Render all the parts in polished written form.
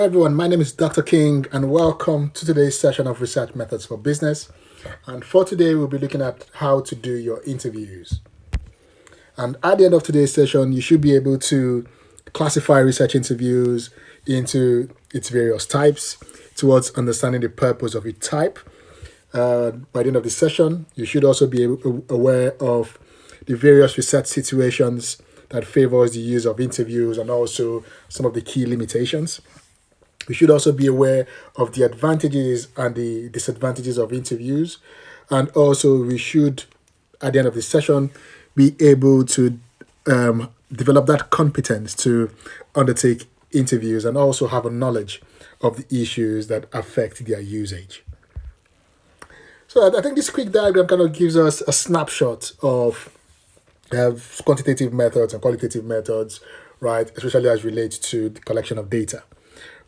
Hi everyone, my name is Dr. King and welcome to today's session of Research Methods for Business. And for today, we'll be looking at how to do your interviews. And at the end of today's session, you should be able to classify research interviews into its various types towards understanding the purpose of each type. By the end of the session, you should also be aware of the various research situations that favors the use of interviews and also some of the key limitations. We should also be aware of the advantages and the disadvantages of interviews. And also, we should, at the end of the session, be able to develop that competence to undertake interviews and also have a knowledge of the issues that affect their usage. So I think this quick diagram kind of gives us a snapshot of quantitative methods and qualitative methods, right? Especially as relates to the collection of data.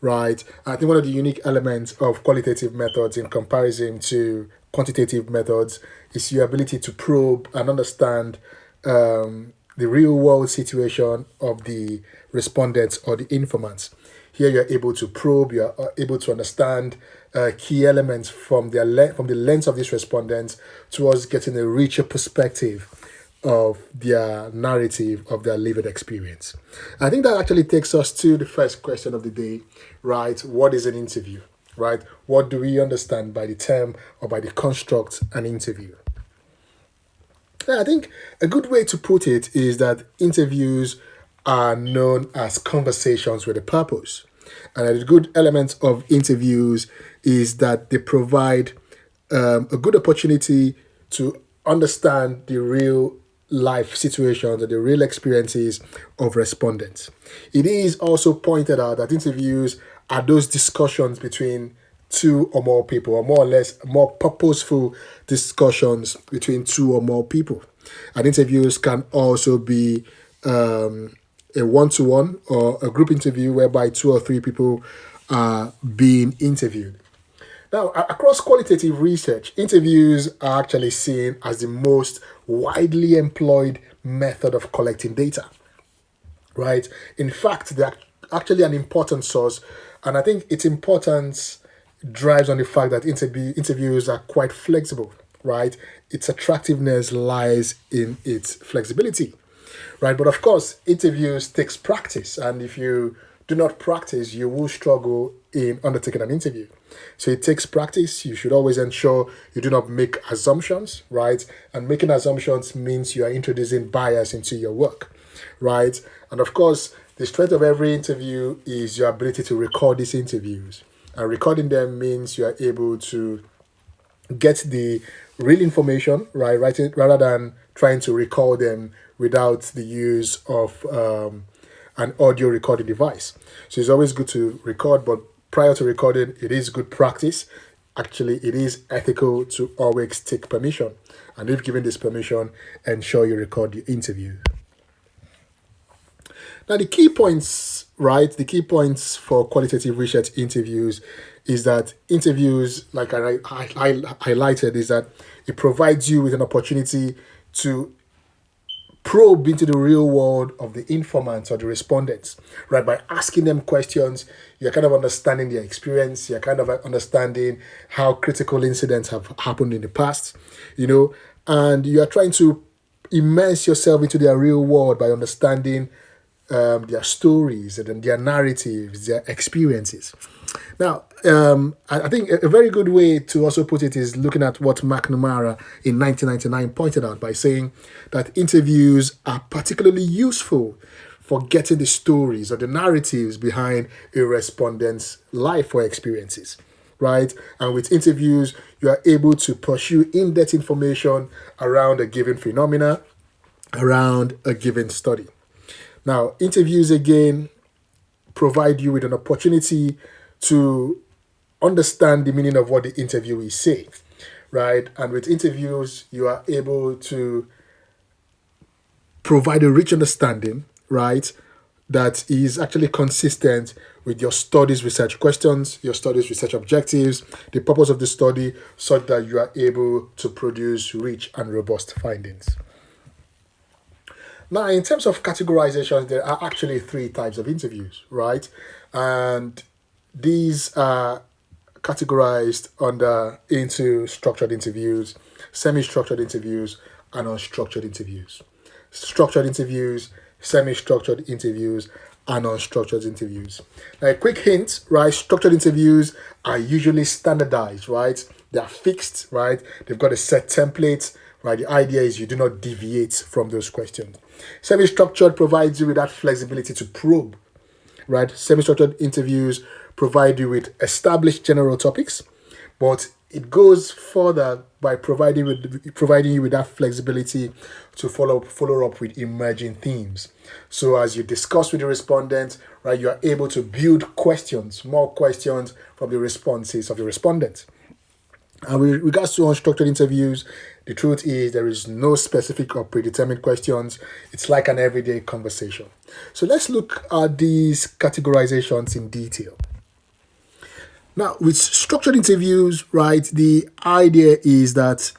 Right. I think one of the unique elements of qualitative methods in comparison to quantitative methods is your ability to probe and understand the real world situation of the respondents or the informants. Here you're able to probe, you're able to understand key elements from the lens of these respondents towards getting a richer perspective of their narrative, of their lived experience. I think that actually takes us to the first question of the day, right? What is an interview, right? What do we understand by the term or by the construct an interview? Yeah, I think a good way to put it is that interviews are known as conversations with a purpose. And a good element of interviews is that they provide a good opportunity to understand the real life situations and the real experiences of respondents. It is also pointed out that interviews are those discussions between two or more people, or more or less more purposeful discussions between two or more people. And interviews can also be a one-to-one or a group interview whereby two or three people are being interviewed. Now, across qualitative research, interviews are actually seen as the most widely employed method of collecting data, right? In fact, they're actually an important source, and I think its importance drives on the fact that interviews are quite flexible, right? Its attractiveness lies in its flexibility, right? But of course, interviews takes practice, and if you do not practice, you will struggle in undertaking an interview. So it takes practice. You should always ensure you do not make assumptions, right? And making assumptions means you are introducing bias into your work, right? And of course, the strength of every interview is your ability to record these interviews. And recording them means you are able to get the real information, right? Write it rather than trying to record them without the use of an audio recording device. So it's always good to record, but prior to recording, it is good practice. Actually, it is ethical to always take permission. And if given this permission, ensure you record your interview. Now, the key points, right? The key points for qualitative research interviews is that interviews, like I highlighted, is that it provides you with an opportunity to probe into the real world of the informants or the respondents, right? By asking them questions, you're kind of understanding their experience, you're kind of understanding how critical incidents have happened in the past, and you are trying to immerse yourself into their real world by understanding their stories and their narratives, their experiences. Now, I think a very good way to also put it is looking at what McNamara in 1999 pointed out by saying that interviews are particularly useful for getting the stories or the narratives behind a respondent's life or experiences, right? And with interviews, you are able to pursue in-depth information around a given phenomena, around a given study. Now, interviews again provide you with an opportunity to understand the meaning of what the interviewee is saying, right? And with interviews, you are able to provide a rich understanding, right, that is actually consistent with your study's research questions, your study's research objectives, the purpose of the study, such that you are able to produce rich and robust findings. Now, in terms of categorizations, there are actually three types of interviews, right? And these are categorized into structured interviews, semi-structured interviews, and unstructured interviews. Structured interviews, semi-structured interviews, and unstructured interviews. Now, a quick hint, right? Structured interviews are usually standardized, right? They are fixed, right? They've got a set template, right? The idea is you do not deviate from those questions. Semi-structured provides you with that flexibility to probe, right? Semi-structured interviews provide you with established general topics, but it goes further by providing you with that flexibility to follow up with emerging themes. So as you discuss with the respondent, right, you are able to build more questions from the responses of the respondent. And with regards to unstructured interviews, the truth is there is no specific or predetermined questions. It's like an everyday conversation. So let's look at these categorizations in detail. Now, with structured interviews, right, the idea is that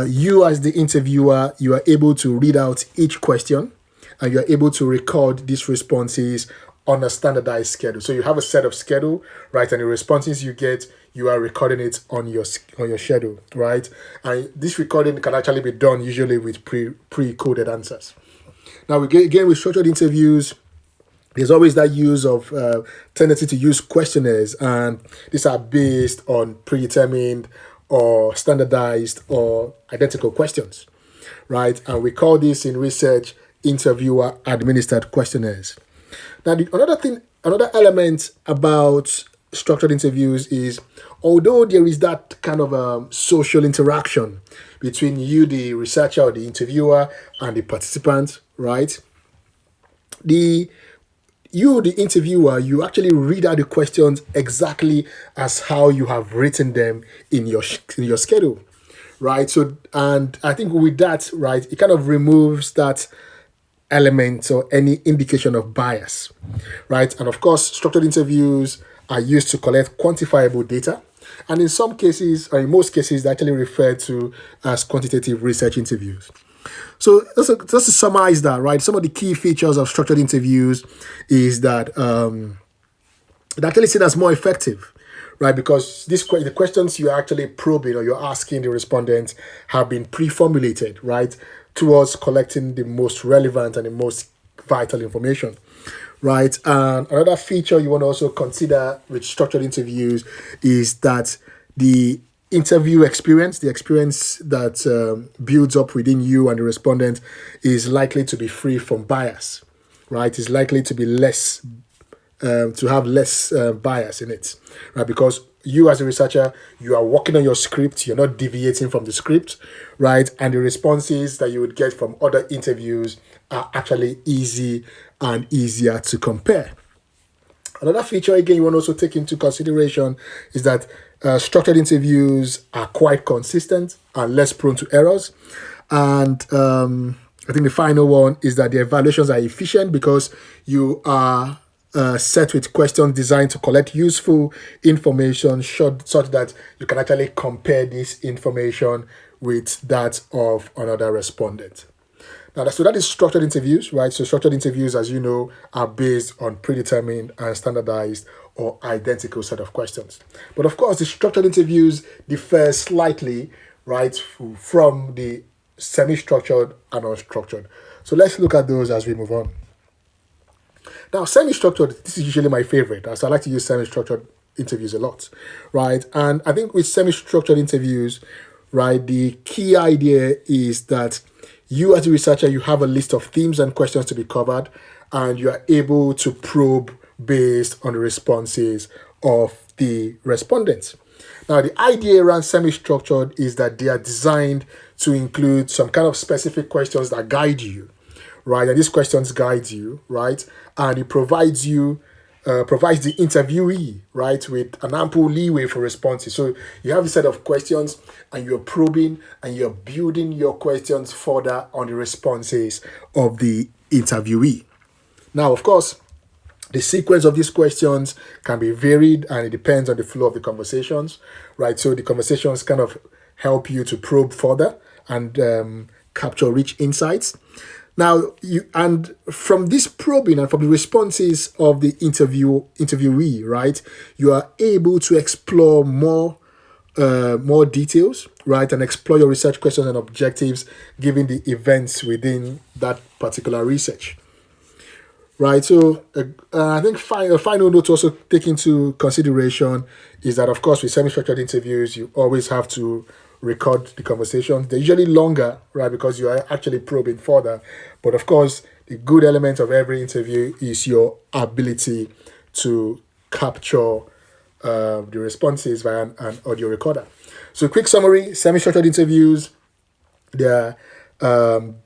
you as the interviewer, you are able to read out each question and you are able to record these responses on a standardized schedule. So you have a set of schedule, right, and the responses you get, you are recording it on your schedule, right? And this recording can actually be done usually with pre-coded answers. Now, again, with structured interviews, there's always that use of tendency to use questionnaires, and these are based on predetermined or standardized or identical questions, right? And we call this in research interviewer administered questionnaires. Now, another element about structured interviews is, although there is that kind of social interaction between you, the researcher or the interviewer, and the participant, right? The interviewer, you actually read out the questions exactly as how you have written them in your schedule, right? So, and I think with that, right, it kind of removes that element or any indication of bias, right? And of course, structured interviews are used to collect quantifiable data, and in some cases, or in most cases, they're actually referred to as quantitative research interviews. So just to summarize that, right, some of the key features of structured interviews is that they're actually seen as more effective, right, because the questions you're actually probing or you're asking the respondent have been pre-formulated, right, towards collecting the most relevant and the most vital information, right? And another feature you want to also consider with structured interviews is that the interview experience, the experience that builds up within you and the respondent, is likely to be free from bias, right? Is likely to be less, to have less bias in it, right? Because you as a researcher, you are working on your script, you're not deviating from the script, right? And the responses that you would get from other interviews are actually easy and easier to compare. Another feature, again, you want to also take into consideration is that structured interviews are quite consistent and less prone to errors. And I think the final one is that the evaluations are efficient because you are set with questions designed to collect useful information such that you can actually compare this information with that of another respondent. Now, so that is structured interviews, right? So structured interviews, as you know, are based on predetermined and standardized or identical set of questions. But of course, the structured interviews differ slightly, right, from the semi-structured and unstructured. So let's look at those as we move on. Now, semi-structured, this is usually my favorite, as I like to use semi-structured interviews a lot, right? And I think with semi-structured interviews, right, the key idea is that you as a researcher, you have a list of themes and questions to be covered, and you are able to probe based on the responses of the respondents. Now, the idea around semi-structured is that they are designed to include some kind of specific questions that guide you, right? And these questions guide you, right? And it provides the interviewee, right, with an ample leeway for responses. So you have a set of questions and you're probing and you're building your questions further on the responses of the interviewee. Now, of course, the sequence of these questions can be varied and it depends on the flow of the conversations, right? So the conversations kind of help you to probe further and capture rich insights. Now, from this probing and from the responses of the interviewee, right, you are able to explore more details, right, and explore your research questions and objectives given the events within that particular research. Right, so I think a final note to also take into consideration is that, of course, with semi-structured interviews, you always have to record the conversations. They're usually longer, right, because you are actually probing further. But of course, the good element of every interview is your ability to capture the responses via an audio recorder. So, quick summary: semi-structured interviews, they're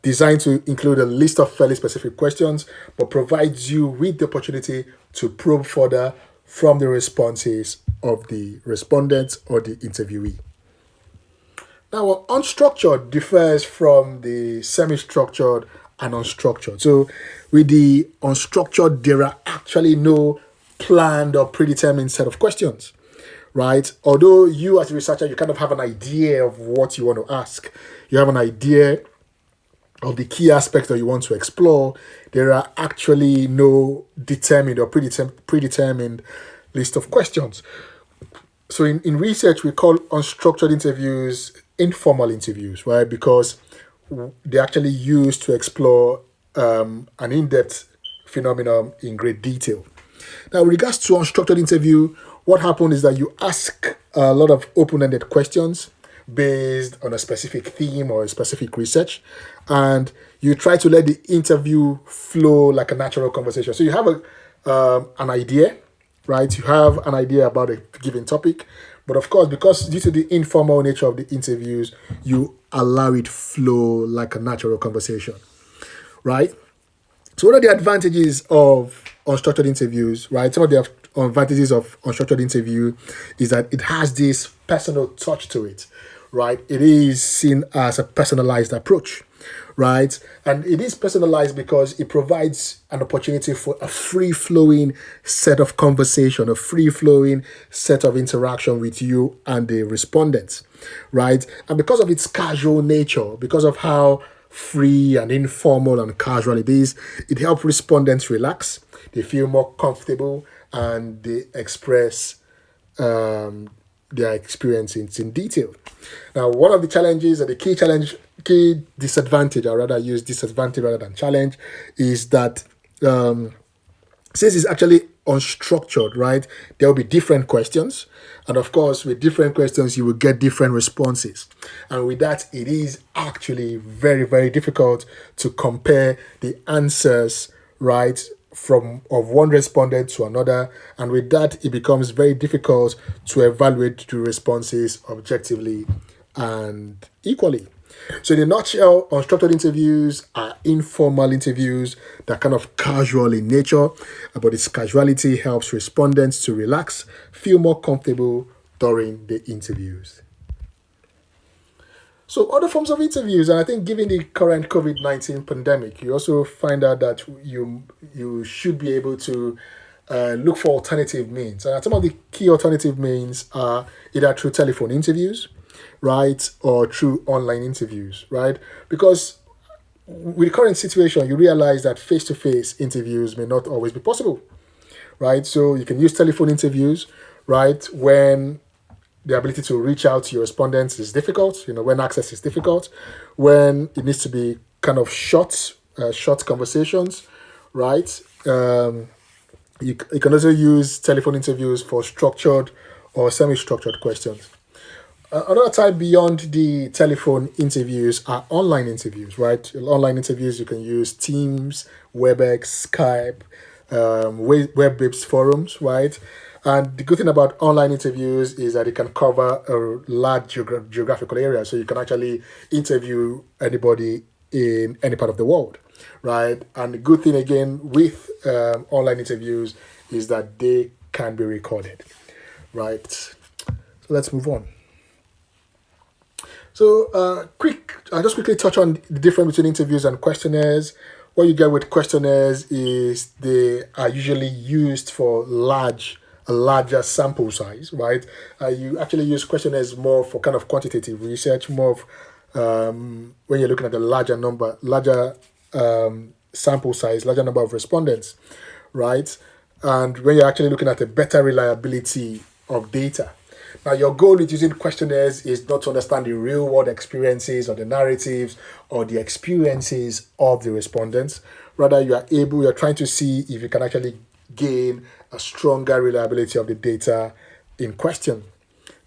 designed to include a list of fairly specific questions, but provides you with the opportunity to probe further from the responses of the respondents or the interviewee. Now, unstructured differs from the semi-structured and unstructured. So, with the unstructured, there are actually no planned or predetermined set of questions, right? Although you, as a researcher, you kind of have an idea of what you want to ask. You have an idea of the key aspects that you want to explore. There are actually no determined or predetermined list of questions. So in research, we call unstructured interviews informal interviews, right? Because they're actually used to explore an in-depth phenomenon in great detail. Now, with regards to unstructured interview, what happens is that you ask a lot of open-ended questions based on a specific theme or a specific research, and you try to let the interview flow like a natural conversation. So you have an idea, right? You have an idea about a given topic, but of course, because due to the informal nature of the interviews, you allow it flow like a natural conversation, right? So what are the advantages of unstructured interviews, right? Some of the advantages of unstructured interview is that it has this personal touch to it, right? It is seen as a personalized approach, right? And it is personalized because it provides an opportunity for a free-flowing set of conversation, a free-flowing set of interaction with you and the respondents, right? And because of its casual nature, because of how free and informal and casual it is, it helps respondents relax. They feel more comfortable and they express their experiences in detail. Now, one of the challenges, and the key disadvantage, or rather use disadvantage rather than challenge, is that since it's actually unstructured, right, there will be different questions. And of course, with different questions, you will get different responses. And with that, it is actually very, very difficult to compare the answers, right, of one respondent to another. And with that, it becomes very difficult to evaluate the responses objectively and equally. So in a nutshell, unstructured interviews are informal interviews that are kind of casual in nature, but its casuality helps respondents to relax, feel more comfortable during the interviews. So other forms of interviews, and I think given the current COVID-19 pandemic, you also find out that you should be able to look for alternative means. And some of the key alternative means are either through telephone interviews, right, or through online interviews, right? Because with the current situation, you realize that face-to-face interviews may not always be possible, right? So you can use telephone interviews, right, when the ability to reach out to your respondents is difficult, when access is difficult, when it needs to be kind of short conversations, right? You can also use telephone interviews for structured or semi-structured questions. Another type beyond the telephone interviews are online interviews, right? Online interviews, you can use Teams, WebEx, Skype, web-based forums, right? And the good thing about online interviews is that it can cover a large geographical area. So you can actually interview anybody in any part of the world, right? And the good thing, again, with online interviews is that they can be recorded, right? So let's move on. So I'll just quickly touch on the difference between interviews and questionnaires. What you get with questionnaires is they are usually used for a larger sample size, right? You actually use questionnaires more for kind of quantitative research, more of when you're looking at a larger sample size, larger number of respondents, right? And when you're actually looking at a better reliability of data. Now, your goal with using questionnaires is not to understand the real world experiences or the narratives or the experiences of the respondents. Rather, you're trying to see if you can actually gain a stronger reliability of the data in question.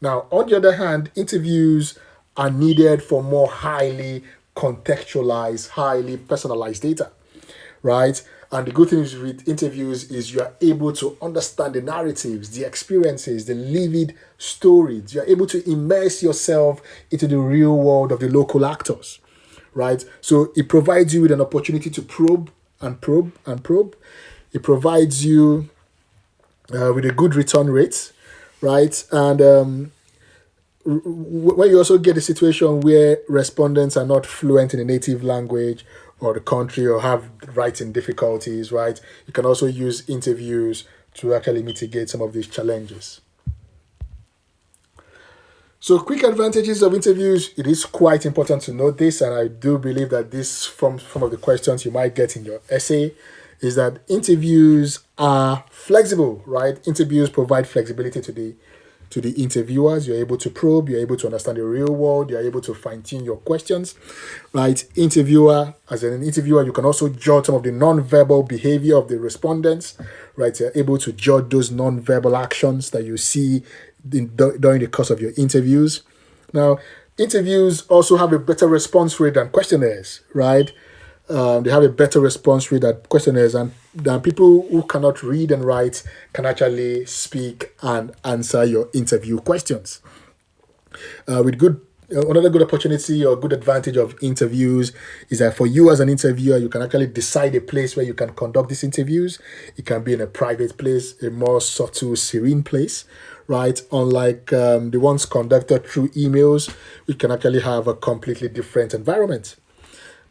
Now, on the other hand, interviews are needed for more highly contextualized, highly personalized data, right? And the good thing is with interviews is you are able to understand the narratives, the experiences, the lived stories. You are able to immerse yourself into the real world of the local actors, right? So it provides you with an opportunity to probe and probe and probe. It provides you with a good return rate, right? And when you also get a situation where respondents are not fluent in a native language or the country or have writing difficulties, right? You can also use interviews to actually mitigate some of these challenges. So, quick advantages of interviews. It is quite important to note this, and I do believe that this, from some of the questions you might get in your essay, is that interviews are flexible, right? Interviews provide flexibility to the interviewers. You're able to probe, you're able to understand the real world, you're able to fine-tune your questions, right? As an interviewer, you can also judge some of the non-verbal behavior of the respondents, right? You're able to judge those non-verbal actions that you see during the course of your interviews. Now, interviews also have a better response rate than questionnaires, right? They have a better response rate than questionnaires, and than people who cannot read and write can actually speak and answer your interview questions. With good Another good opportunity or good advantage of interviews is that for you as an interviewer, you can actually decide a place where you can conduct these interviews. It can be in a private place, a more subtle, serene place, right? Unlike the ones conducted through emails, we can actually have a completely different environment.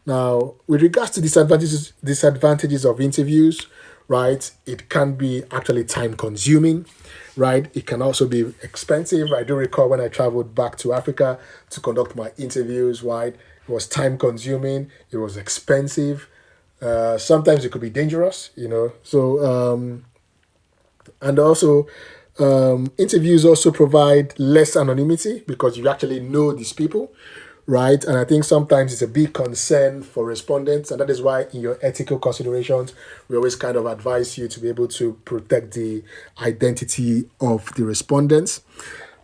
Now, with regards to disadvantages of interviews, right? It can be actually time consuming, right? It can also be expensive. I do recall when I traveled back to Africa to conduct my interviews, right? It was time consuming, it was expensive. Sometimes it could be dangerous, you know. And also, interviews also provide less anonymity because you actually know these people, right? And I think sometimes it's a big concern for respondents, and that is why in your ethical considerations, we always kind of advise you to be able to protect the identity of the respondents.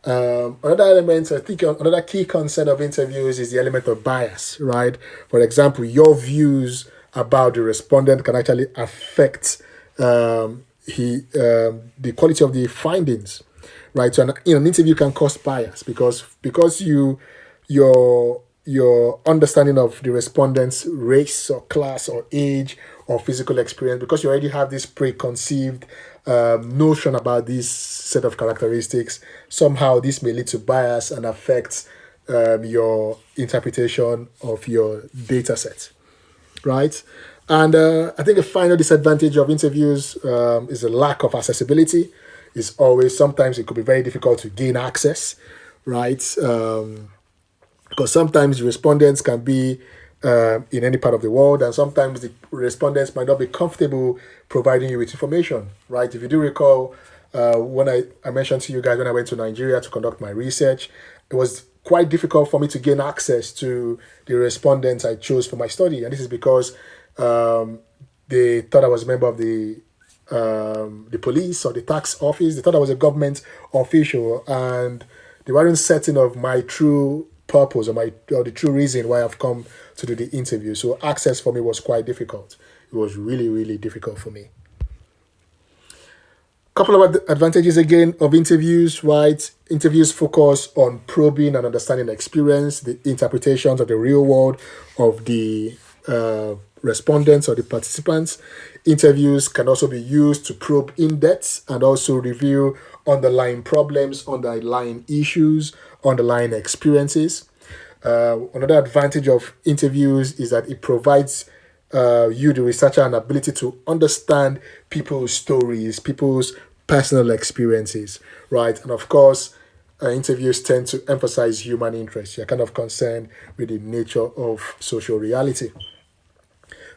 Another element, I think, another key concern of interviews is the element of bias, right? For example, your views about the respondent can actually affect the quality of the findings, right? So an interview can cause bias because your understanding of the respondent's race or class or age or physical experience, because you already have this preconceived notion about this set of characteristics, somehow this may lead to bias and affect your interpretation of your data set, right? And I think a final disadvantage of interviews is a lack of accessibility. Is always sometimes it could be very difficult to gain access, right? Because sometimes respondents can be in any part of the world, and sometimes the respondents might not be comfortable providing you with information, right? If you do recall, when I mentioned to you guys when I went to Nigeria to conduct my research, it was quite difficult for me to gain access to the respondents I chose for my study, and this is because they thought I was a member of the police or the tax office. They thought I was a government official, and they weren't certain of my true purpose or the true reason why I've come to do the interview. So access for me was quite difficult. It was really, really difficult for me. Couple of advantages again of interviews, right? Interviews focus on probing and understanding the experience, the interpretations of the real world of the respondents or the participants. Interviews can also be used to probe in depth and also review underlying problems, underlying issues, underlying experiences. Another advantage of interviews is that it provides you, the researcher, an ability to understand people's stories, people's personal experiences, right? And of course, interviews tend to emphasize human interest. You're kind of concerned with the nature of social reality.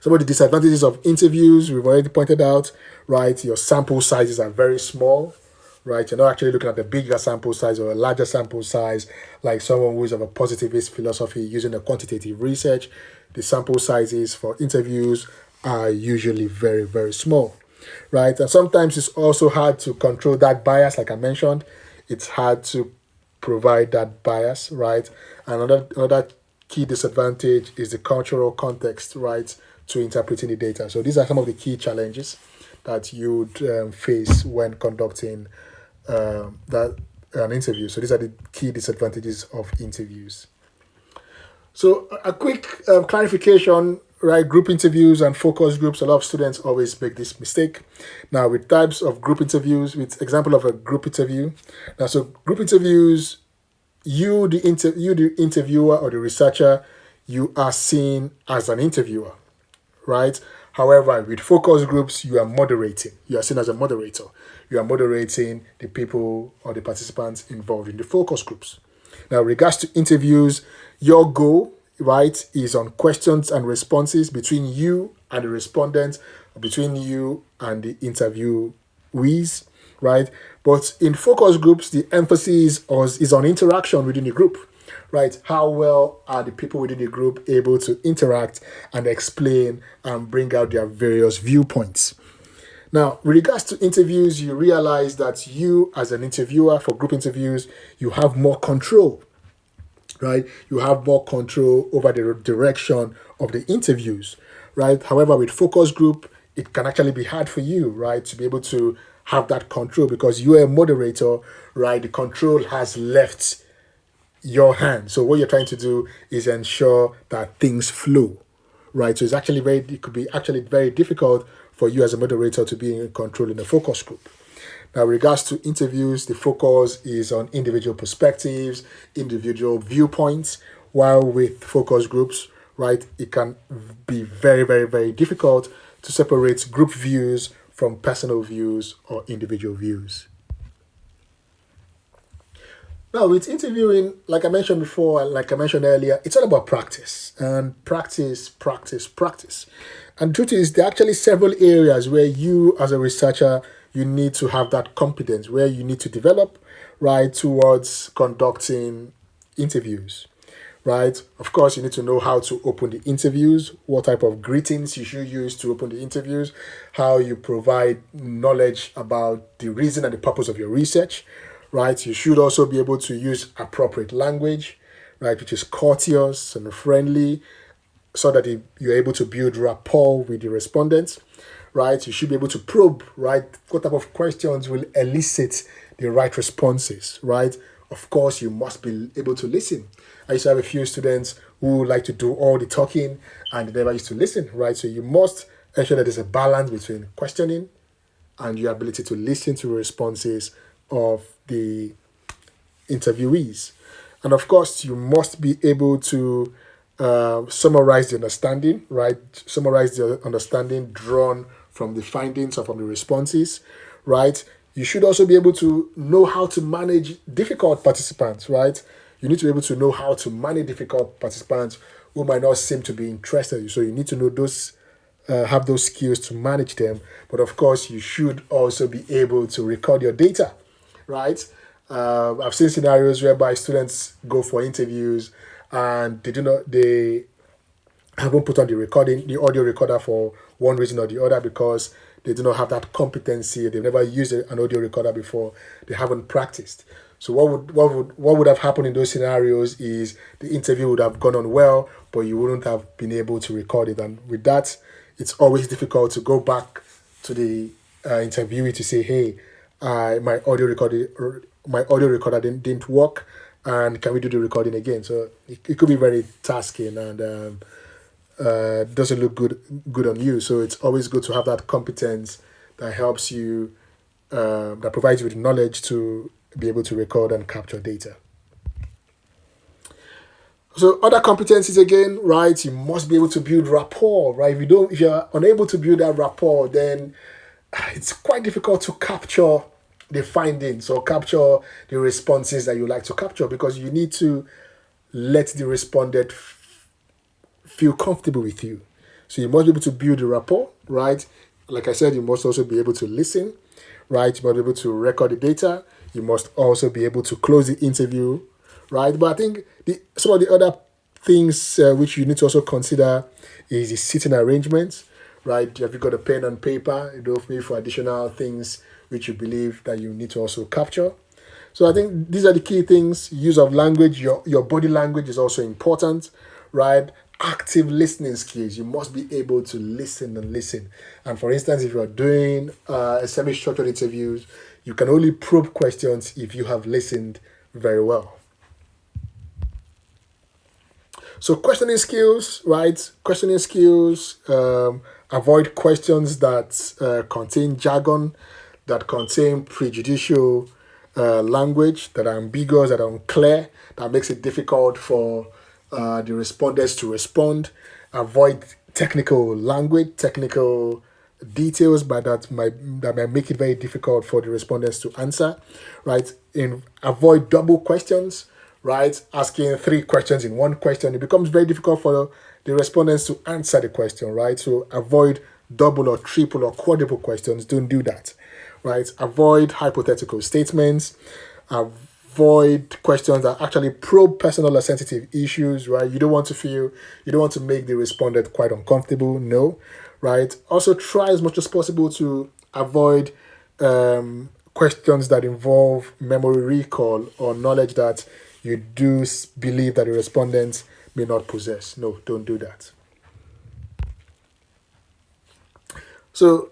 Some of the disadvantages of interviews we've already pointed out, right? Your sample sizes are very small, right? You're not actually looking at a bigger sample size or a larger sample size, like someone who's of a positivist philosophy using a quantitative research. The sample sizes for interviews are usually very, very small, right? And sometimes it's also hard to control that bias, like I mentioned. It's hard to provide that bias, right? And another key disadvantage is the cultural context, right, to interpreting the data. So these are some of the key challenges that you would face when conducting that an interview. So these are the key disadvantages of interviews. So a quick clarification, right? Group interviews and focus groups. A lot of students always make this mistake. Now, with types of group interviews, with example of a group interview. Now, so group interviews, the interviewer or the researcher, you are seen as an interviewer, right? However, with focus groups, you are moderating. You are seen as a moderator. You are moderating the people or the participants involved in the focus groups. Now, regards to interviews, your goal, right, is on questions and responses between you and the respondent, between you and the interviewees, right? But in focus groups, the emphasis is on interaction within the group, right? How well are the people within the group able to interact and explain and bring out their various viewpoints? Now, with regards to interviews, you realize that you, as an interviewer for group interviews, you have more control, right? You have more control over the direction of the interviews, right? However, with focus group, it can actually be hard for you, right, to be able to have that control because you're a moderator, right? The control has left your hand. So what you're trying to do is ensure that things flow, right? So it could be actually very difficult for you as a moderator to be in control in a focus group. Now, with regards to interviews, the focus is on individual perspectives, individual viewpoints, while with focus groups, right, it can be very, very, very difficult to separate group views from personal views or individual views. Now, with interviewing, like I mentioned before, and like I mentioned earlier, it's all about practice and practice, practice, practice. And the truth is, there are actually several areas where you, as a researcher, you need to have that competence, where you need to develop, right, towards conducting interviews, right? Of course, you need to know how to open the interviews, what type of greetings you should use to open the interviews, how you provide knowledge about the reason and the purpose of your research, right? You should also be able to use appropriate language, right, which is courteous and friendly, so that you're able to build rapport with the respondents, right? You should be able to probe, right? What type of questions will elicit the right responses, right? Of course, you must be able to listen. I used to have a few students who like to do all the talking and they never used to listen, right? So you must ensure that there's a balance between questioning and your ability to listen to the responses of the interviewees. And of course, you must be able to summarize the understanding, right? Summarize the understanding drawn from the findings or from the responses, right? You should also be able to know how to manage difficult participants, right? You need to be able to know how to manage difficult participants who might not seem to be interested. So you need to know have those skills to manage them. But of course, you should also be able to record your data, right? I've seen scenarios whereby students go for interviews and they haven't put on the audio recorder for one reason or the other because they do not have that competency. They've never used an audio recorder before. They haven't practiced. So what would have happened in those scenarios is the interview would have gone on well, but you wouldn't have been able to record it. And with that, it's always difficult to go back to the interviewee to say, "Hey, my audio recorder didn't work, and can we do the recording again?" So it could be very tasking and doesn't look good on you. So it's always good to have that competence that helps you, that provides you with knowledge to be able to record and capture data. So other competencies again, right? You must be able to build rapport, right? If you're unable to build that rapport, then it's quite difficult to capture the findings or capture the responses that you like to capture because you need to let the respondent feel comfortable with you. So you must be able to build a rapport, right? Like I said, you must also be able to listen, right? You must be able to record the data. You must also be able to close the interview, right? But I think some of the other things which you need to also consider is the seating arrangements, right? Have you got a pen and paper? Maybe for additional things which you believe that you need to also capture. So I think these are the key things. Use of language, your body language is also important, right? Active listening skills. You must be able to listen and listen. And for instance, if you're doing a semi-structured interviews, you can only probe questions if you have listened very well. So questioning skills, right? Questioning skills, avoid questions that contain jargon, that contain prejudicial language, that are ambiguous, that are unclear, that makes it difficult for the respondents to respond. Avoid technical language, technical details, but that might make it very difficult for the respondents to answer, right? Avoid double questions, right? Asking 3 questions in one question, it becomes very difficult for the respondents to answer the question, right? So avoid double or triple or quadruple questions. Don't do that, right? Avoid hypothetical statements. Avoid questions that actually probe personal or sensitive issues, right? You don't want to make the respondent quite uncomfortable, no, right? Also try as much as possible to avoid questions that involve memory recall or knowledge that you do believe that the respondents may not possess. No, don't do that. So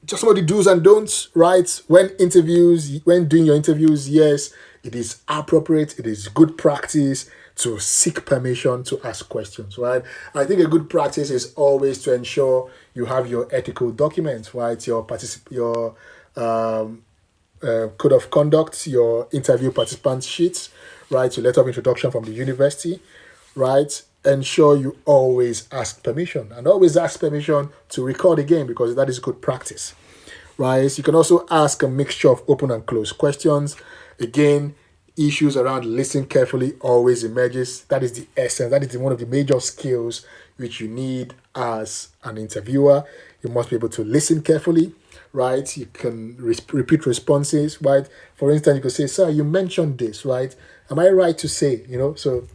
just some of the do's and don'ts, right? When doing your interviews, yes, it is appropriate, it is good practice to seek permission to ask questions, right? I think a good practice is always to ensure you have your ethical documents, right? Your code of conduct, your interview participant sheets, right? Your letter of introduction from the university, right? Ensure you always ask permission and always ask permission to record again because that is good practice, right? You can also ask a mixture of open and closed questions. Again, issues around listening carefully always emerges. That is the essence. That is one of the major skills which you need as an interviewer. You must be able to listen carefully, right? You can repeat responses, right? For instance, you could say, "Sir, you mentioned this, right? Am I right to say?" So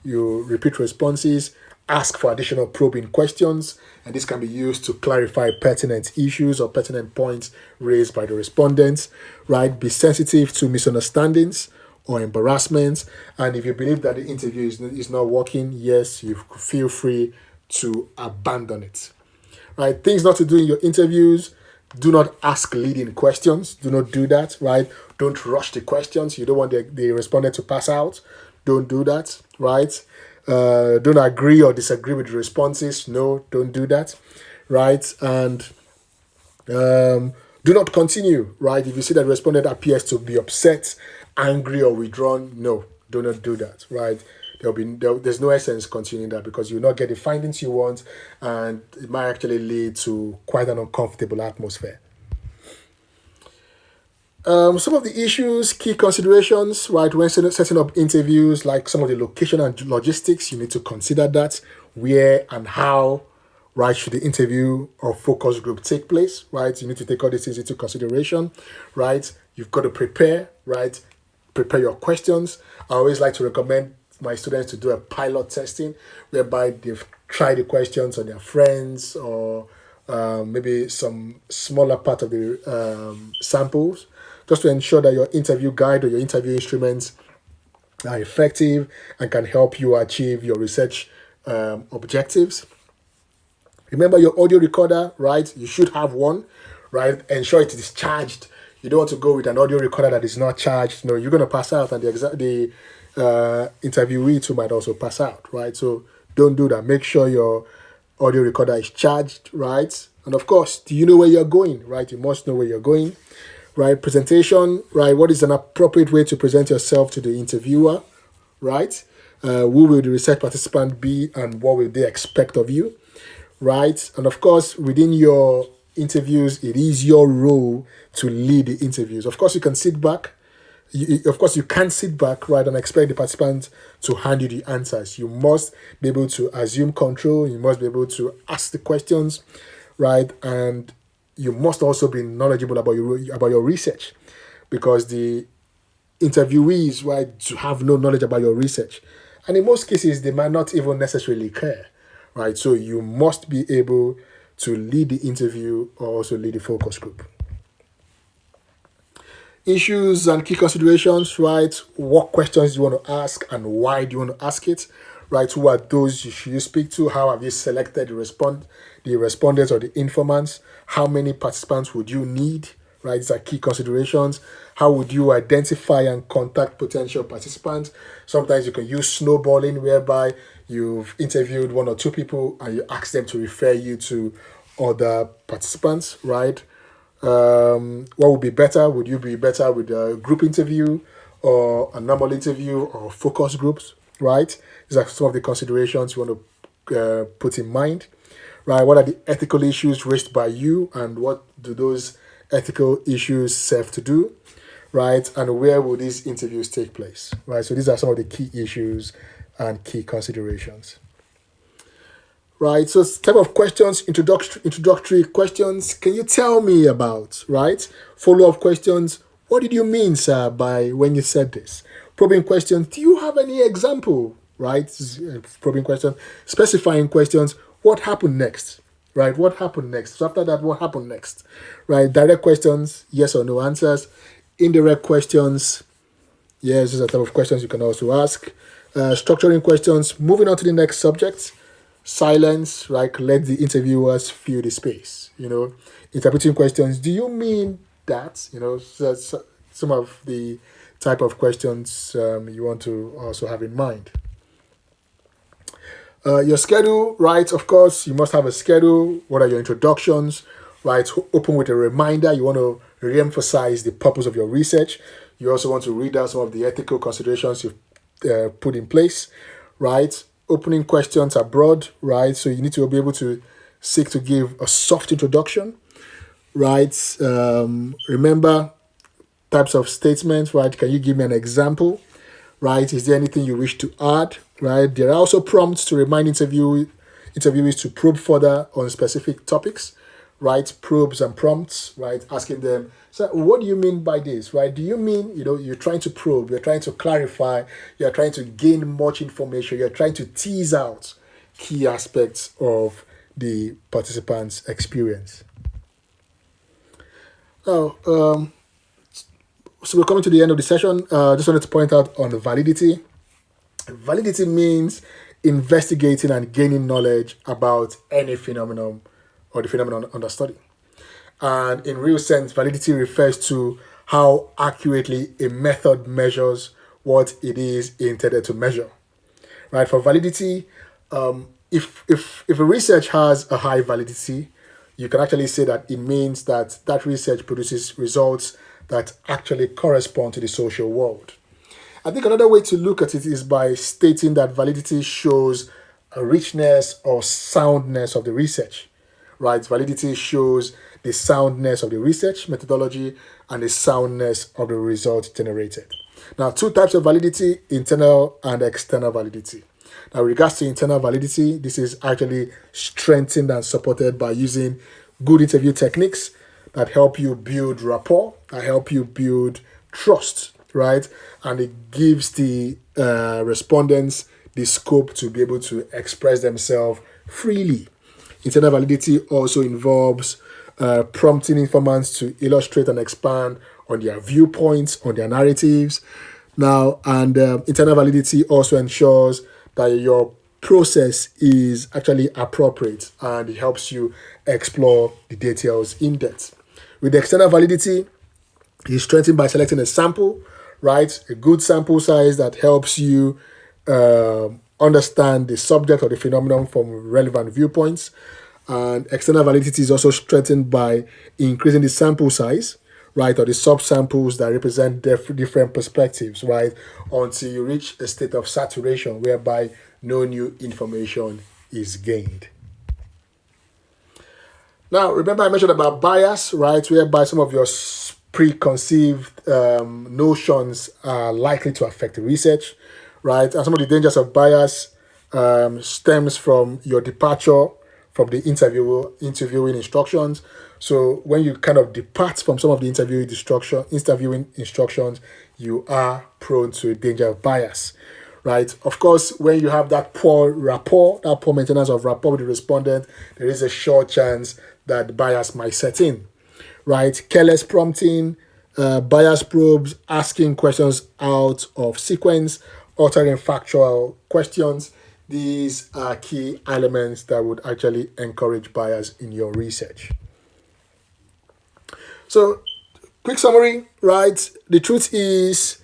you repeat responses, ask for additional probing questions, and this can be used to clarify pertinent issues or pertinent points raised by the respondents, right? Be sensitive to misunderstandings or embarrassments, and if you believe that the interview is not working, yes, you feel free to abandon it, right? Things not to do in your interviews: do not ask leading questions. Do not do that, right? Don't rush the questions. You don't want the respondent to pass out. Don't do that, right? Don't agree or disagree with the responses. No, don't do that, right? And do not continue, right? If you see that the respondent appears to be upset, angry, or withdrawn, no, do not do that, right? There's no essence continuing that because you'll not get the findings you want, and it might actually lead to quite an uncomfortable atmosphere. Some of the issues, key considerations, right, when setting up interviews, like some of the location and logistics, you need to consider that. Where and how, right, should the interview or focus group take place, right? You need to take all these things into consideration, right? You've got to prepare, right? Prepare your questions. I always like to recommend my students to do a pilot testing whereby they've tried the questions on their friends or maybe some smaller part of the samples, just to ensure that your interview guide or your interview instruments are effective and can help you achieve your research objectives. Remember your audio recorder, right? You should have one, right? Ensure it is charged. You don't want to go with an audio recorder that is not charged. No, you're going to pass out, and the interviewee too might also pass out, right? So don't do that. Make sure your audio recorder is charged, right? And of course, do you know where you're going, right? You must know where you're going, right? Presentation, right? What is an appropriate way to present yourself to the interviewer, right? Who will the research participant be and what will they expect of you, right? And of course, within your interviews, it is your role to lead the interviews. Of course, you can sit back Of course, you can't sit back, right, and expect the participant to hand you the answers. You must be able to assume control. You must be able to ask the questions, right, and you must also be knowledgeable about your research, because the interviewees, right, to have no knowledge about your research, and in most cases they might not even necessarily care, right. So you must be able to lead the interview or also lead the focus group. Issues and key considerations, right? What questions do you want to ask and why do you want to ask it, right? Who are those you should speak to? How have you selected the respondents or the informants? How many participants would you need, right? These are key considerations. How would you identify and contact potential participants? Sometimes you can use snowballing, whereby you've interviewed one or two people and you ask them to refer you to other participants, right? What would be better? Would you be better with a group interview or a normal interview or focus groups, right? These are some of the considerations you want to put in mind, right? What are the ethical issues raised by you, and what do those ethical issues serve to do, right? And where will these interviews take place, right? So these are some of the key issues and key considerations. Right, so type of questions, introductory questions. Can you tell me about, right? Follow-up questions. What did you mean, sir, by when you said this? Probing questions. Do you have any example, right? Probing question. Specifying questions. What happened next, right? What happened next? So after that, what happened next, right? Direct questions, yes or no answers. Indirect questions, yes, these are the type of questions you can also ask. Structuring questions. Moving on to the next subject. Silence, right? Let the interviewers fill the space. Interpreting questions. Do you mean that? So that's some of the type of questions you want to also have in mind. Your schedule, right? Of course, you must have a schedule. What are your introductions, right? Open with a reminder. You want to re-emphasize the purpose of your research. You also want to read out some of the ethical considerations you've put in place, right? Opening questions are broad, right? So you need to be able to seek to give a soft introduction, right? Remember types of statements, right? Can you give me an example, right? Is there anything you wish to add, right? There are also prompts to remind interviewees to probe further on specific topics, right? Probes and prompts, right? Asking them, so what do you mean by this, right? Do you mean, you're trying to probe, you're trying to clarify, you're trying to gain much information, you're trying to tease out key aspects of the participant's experience. Now, so we're coming to the end of the session. Just wanted to point out on the validity. Validity means investigating and gaining knowledge about any phenomenon or the phenomenon under study. And in real sense, validity refers to how accurately a method measures what it is intended to measure. Right? For validity, if a research has a high validity, you can actually say that it means that that research produces results that actually correspond to the social world. I think another way to look at it is by stating that validity shows a richness or soundness of the research, right? Validity shows the soundness of the research methodology and the soundness of the result generated. Now, two types of validity, internal and external validity. Now, with regards to internal validity, this is actually strengthened and supported by using good interview techniques that help you build rapport, that help you build trust, right? And it gives the respondents the scope to be able to express themselves freely. Internal validity also involves prompting informants to illustrate and expand on their viewpoints, on their narratives. Now, and internal validity also ensures that your process is actually appropriate and it helps you explore the details in depth. With the external validity, it's strengthened by selecting a sample, right? A good sample size that helps you understand the subject or the phenomenon from relevant viewpoints. And external validity is also strengthened by increasing the sample size, right, or the subsamples that represent different perspectives, right, until you reach a state of saturation whereby no new information is gained. Now, remember I mentioned about bias, right, whereby some of your preconceived notions are likely to affect the research, right? And some of the dangers of bias stems from your departure from the interviewing instructions. So when you kind of depart from some of the interviewing instructions, you are prone to a danger of bias, right? Of course, when you have that poor rapport, that poor maintenance of rapport with the respondent, there is a short chance that bias might set in, right? Careless prompting, bias probes, asking questions out of sequence, altering factual questions. These are key elements that would actually encourage bias in your research. So, quick summary, right? The truth is,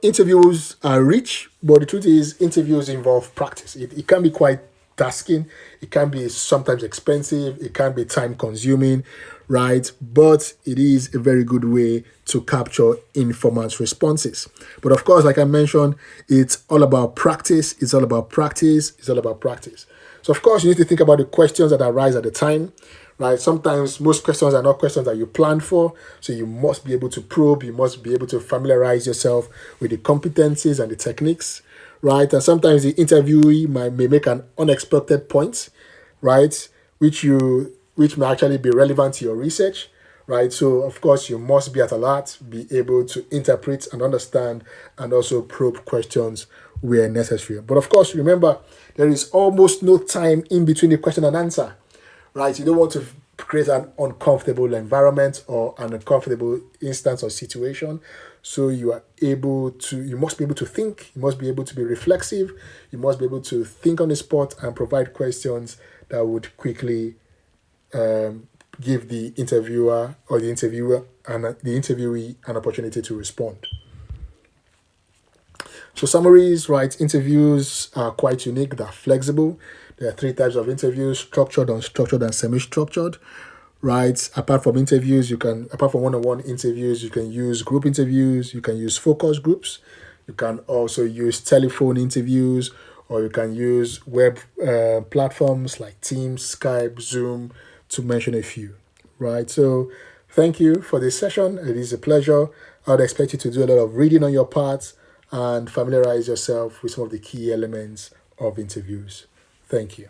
interviews are rich, but the truth is, interviews involve practice. It can be quite tasking, it can be sometimes expensive, it can be time consuming, right? But it is a very good way to capture informant responses. But of course, like I mentioned, it's all about practice, it's all about practice, it's all about practice. So, of course, you need to think about the questions that arise at the time, right? Sometimes most questions are not questions that you planned for. So you must be able to probe, you must be able to familiarize yourself with the competencies and the techniques, right? And sometimes the interviewee may make an unexpected point, right? Which may actually be relevant to your research, right? So of course you must be at alert, be able to interpret and understand and also probe questions where necessary. But of course, remember, there is almost no time in between the question and answer, right? You don't want to create an uncomfortable environment or an uncomfortable instance or situation. So you must be able to think, you must be able to be reflexive, you must be able to think on the spot and provide questions that would quickly give the interviewer or the interviewer and the interviewee an opportunity to respond. So summaries, right? Interviews are quite unique. They're flexible. There are 3 types of interviews: structured, unstructured, and semi-structured. Right? Apart from one-on-one interviews, you can use group interviews. You can use focus groups. You can also use telephone interviews, or you can use web platforms like Teams, Skype, Zoom, to mention a few. Right? So thank you for this session. It is a pleasure. I would expect you to do a lot of reading on your part and familiarize yourself with some of the key elements of interviews. Thank you.